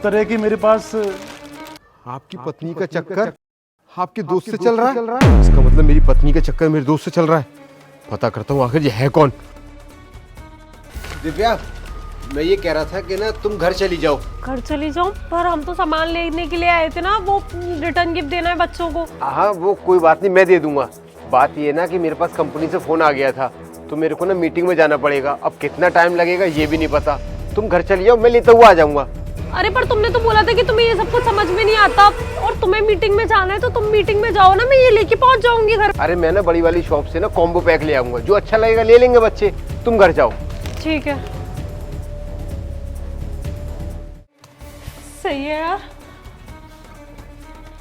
तरह की मेरे पास आपकी पत्नी का चक्कर आपके दोस्त से चल रहा है? इसका मतलब मेरी पत्नी का चक्कर मेरे दोस्त से चल रहा है। पता करता हूँ आखिर ये है कौन। दिव्या, मैं ये कह रहा था कि ना तुम घर चली जाओ। घर चली जाऊं? पर हम तो सामान लेने के लिए आए थे ना, वो रिटर्न गिफ्ट देना है बच्चों को। हाँ वो कोई बात नहीं, मैं दे दूंगा। बात ये ना कि मेरे पास कंपनी से फोन आ गया था, तो मेरे को ना मीटिंग में जाना पड़ेगा। अब कितना टाइम लगेगा ये भी नहीं पता। तुम घर चली जाओ, मैं लेता हुआ आ जाऊंगा। अरे पर तुमने तो बोला था कि तुम्हें ये सब कुछ समझ में नहीं आता और तुम्हें मीटिंग में जाना है, तो तुम मीटिंग में जाओ ना, मैं ये लेके पहुंच जाऊंगी घर। अरे मैं ना बड़ी वाली शॉप से ना कॉम्बो पैक ले आऊंगा, जो अच्छा लगेगा ले लेंगे बच्चे। तुम घर जाओ। ठीक है, सही है यार।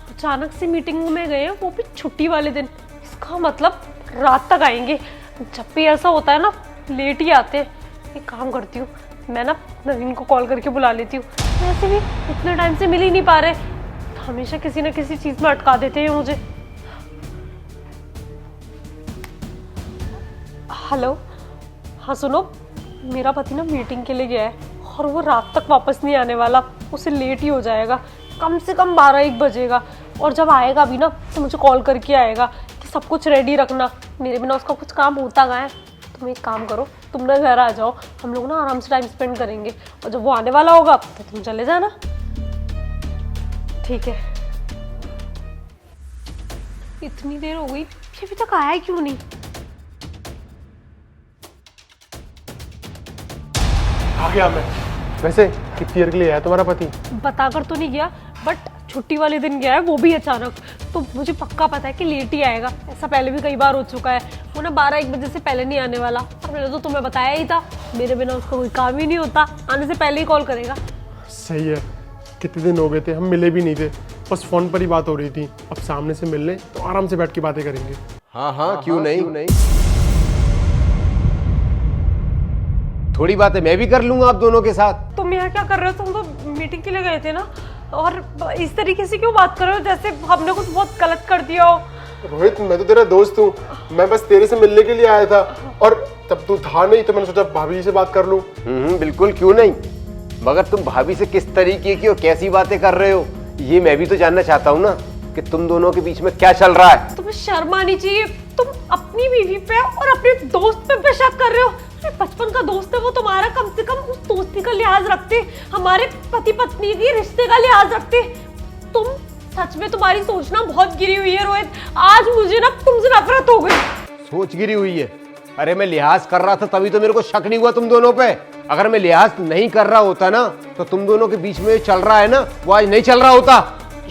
अचानक से मीटिंग में गए, वो भी छुट्टी वाले दिन। इसका मतलब रात तक आएंगे। जब भी ऐसा होता है ना, लेट ही आते हैं। एक काम करती हूँ, मैं ना नवीन को कॉल करके बुला लेती हूँ। वैसे भी इतने टाइम से मिल ही नहीं पा रहे, हमेशा किसी ना किसी चीज में अटका देते हैं मुझे। हेलो, हाँ सुनो, मेरा पति ना मीटिंग के लिए गया है और वो रात तक वापस नहीं आने वाला। उसे लेट ही हो जाएगा, कम से कम 12-1 बजेगा। और जब आएगा भी ना तो मुझे कॉल करके आएगा कि सब कुछ रेडी रखना, मेरे बिना उसका कुछ काम होता गया है। तुम एक काम करो, तुम ना घर आ जाओ, हम लोग ना आराम से टाइम स्पेंड करेंगे। और जब वो आने वाला होगा तो तुम चले जाना। ठीक है। इतनी देर हो गई, अभी तक आया क्यों नहीं? आ गया मैं। वैसे कितनी देर के लिए आया तुम्हारा पति? बताकर तो नहीं गया, बट छुट्टी वाले दिन गया है, वो भी अचानक। तो मुझे पक्का पता है कि लेट ही आएगा। ऐसा पहले भी कई बार हो चुका है। वो ना 12-1 बजे से पहले नहीं आने वाला। और मैंने तो तुम्हें बताया ही था, मेरे बिना उसका कोई काम ही नहीं होता। आने से पहले ही कॉल करेगा। सही है। कितने दिन हो गए थे, हम मिले भी नहीं थे, बस फोन पर ही बात हो रही थी। अब सामने से मिलने तो आराम से बैठ के बातें करेंगे। हाँ, क्यों नहीं। थोड़ी बातें मैं भी कर लूंगा आप दोनों के साथ। तुम यहाँ क्या कर रहे हो? तुम तो मीटिंग के लिए गए थे ना, और इस तरीके से क्यों बात कर रहे हो जैसे हमने कुछ बहुत गलत कर दिया हो। रोहित, मैं तो तेरा दोस्त हूँ, मैं बस तेरे से मिलने के लिए आया था। और तब तू था नहीं तो मैंने सोचा भाभी से बात कर लूं। बिल्कुल, क्यों नहीं। मगर तुम भाभी से किस तरीके की और कैसी बातें कर रहे हो, ये मैं भी तो जानना चाहता हूँ ना, कि तुम दोनों के बीच में क्या चल रहा है। तुम्हें शर्म आनी चाहिए। तुम अपनी बीवी पे और अपने दोस्त पे शक कर रहे हो। बचपन का दोस्त है वो तुम्हारा, कम से कम उस दोस्ती का लिहाज रखते, हमारे पति पत्नी के रिश्ते का लिहाज रखते। तुम सच में, तुम्हारी सोच ना बहुत गिरी हुई है रोहित। आज मुझे ना तुमसे नफरत हो गई। सोच गिरी हुई है? अरे मैं लिहाज कर रहा था तभी तो मेरे को शक नहीं हुआ तुम दोनों पे। अगर मैं लिहाज नहीं कर रहा होता ना, तो तुम दोनों के बीच में चल रहा है ना, वो आज नहीं चल रहा होता।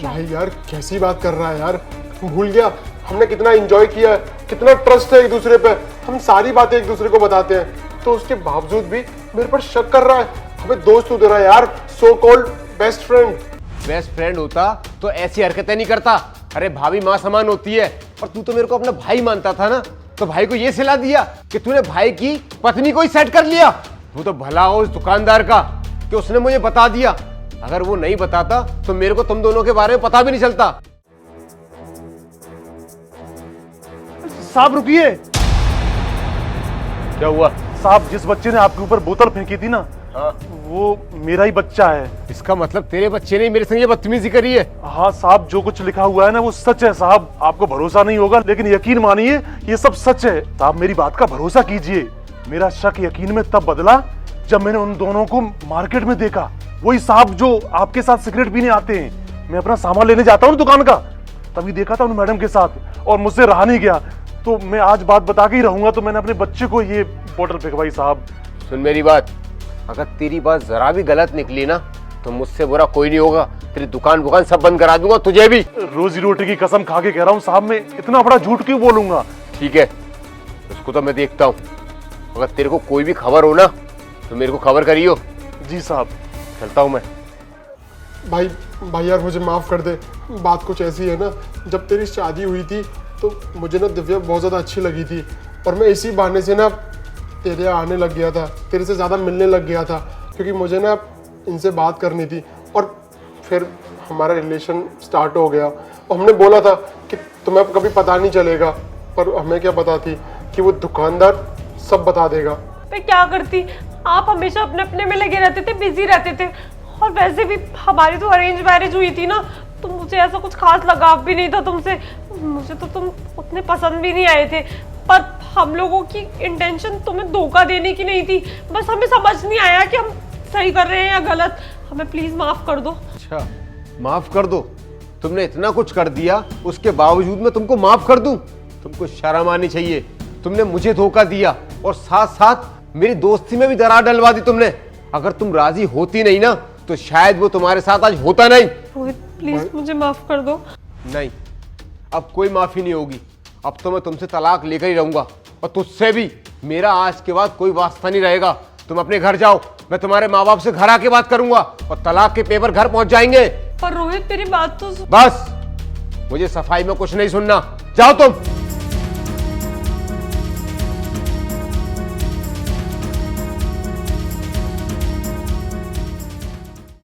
भाई यार, कैसी बात कर रहा है यार। भूल गया हमने कितना एंजॉय किया, कितना ट्रस्ट है एक दूसरे पे। हम सारी बातें एक दूसरे को बताते हैं, तो उसके बावजूद भी मेरे पर शक कर रहा है। हमें दोस्त हो दे रहा है यार, so called best friend. Best friend होता तो ऐसी हरकतें नहीं करता। अरे भाभी माँ समान होती है, और तू तो मेरे को अपना भाई मानता था ना, तो भाई को ये सिला दिया कि तूने भाई की पत्नी को ही सेट कर लिया। वो तो भला हो उस दुकानदार का कि उसने मुझे बता दिया। अगर वो नहीं बताता तो मेरे को तुम दोनों के बारे में पता भी नहीं चलता। साहब रुकिए। क्या हुआ? साहब, जिस बच्चे ने आपके ऊपर बोतल फेंकी थी ना, वो मेरा ही बच्चा है। इसका मतलब तेरे बच्चे ने मेरे संग ये बदतमीजी करी है? हाँ साहब, जो कुछ लिखा हुआ है ना वो सच है साहब। आपको भरोसा नहीं होगा, लेकिन यकीन मानिए ये सब सच है। साहब मेरी बात का भरोसा कीजिए। मेरा शक यकीन में तब बदला जब मैंने उन दोनों को मार्केट में देखा। वही साहब जो आपके साथ सिगरेट पीने आते हैं। मैं अपना सामान लेने जाता हूँ दुकान का, तभी देखा था उन मैडम के साथ, और मुझसे रहा नहीं गया। तो मैं आज बात बता के ही रहूंगा, तो मैंने अपने बच्चे को ये बोतल फेंकवाई साहब। सुन मेरी बात, अगर तेरी बात जरा भी गलत निकली ना, तो मुझसे बुरा कोई नहीं होगा। तेरी दुकान सब बंद करा दूंगा, तुझे भी। रोजी रोटी की कसम खा के कह रहा हूँ साहब, मैं इतना बड़ा झूठ क्यों बोलूंगा। ठीक है, उसको तो मैं देखता हूँ। अगर तेरे को कोई भी खबर हो ना, तो मेरे को खबर करियो। जी साहब। चलता हूँ मैं। भाई यार, मुझे माफ कर दे। बात कुछ ऐसी है ना, जब तेरी शादी हुई थी तो मुझे ना दिव्या बहुत ज़्यादा अच्छी लगी थी, और मैं इसी बहाने से ना तेरे आने लग गया था, तेरे से ज़्यादा मिलने लग गया था, क्योंकि मुझे ना इनसे बात करनी थी। और फिर हमारा रिलेशन स्टार्ट हो गया, और हमने बोला था कि तुम्हें अब कभी पता नहीं चलेगा, पर हमें क्या पता थी कि वो दुकानदार सब बता देगा। मैं क्या करती, आप हमेशा अपने अपने में लगे रहते थे, बिजी रहते थे, और वैसे भी हमारी तो अरेंज मैरिज हुई थी ना, तो मुझे ऐसा कुछ खास लगाव भी नहीं था तुमसे। मुझे तो तुम उतने पसंद भी नहीं आए थे, पर हम लोगों की इंटेंशन तुम्हें धोखा देने की नहीं थी। बस हमें समझ नहीं आया कि हम सही कर रहे हैं या गलत। हमें प्लीज माफ कर दो। अच्छा, माफ कर दो? तुमने इतना कुछ कर दिया, उसके बावजूद मैं तुमको माफ कर दूं? तुमको शर्म आनी चाहिए। तुमने मुझे धोखा दिया और साथ साथ मेरी दोस्ती में भी दरार डलवा दी तुमने। अगर तुम राजी होती नहीं ना, तो शायद वो तुम्हारे साथ आज होता नहीं। रोहित प्लीज मुझे माफ कर दो। नहीं, अब कोई माफी नहीं होगी। अब तो मैं तुमसे तलाक लेकर ही रहूंगा, और तुझसे भी मेरा आज के बाद कोई वास्ता नहीं रहेगा। तुम अपने घर जाओ, मैं तुम्हारे माँ बाप से घर आके बात करूंगा और तलाक के पेपर घर पहुंच जाएंगे। पर रोहित तेरी बात तो बस, मुझे सफाई में कुछ नहीं सुनना। जाओ तुम।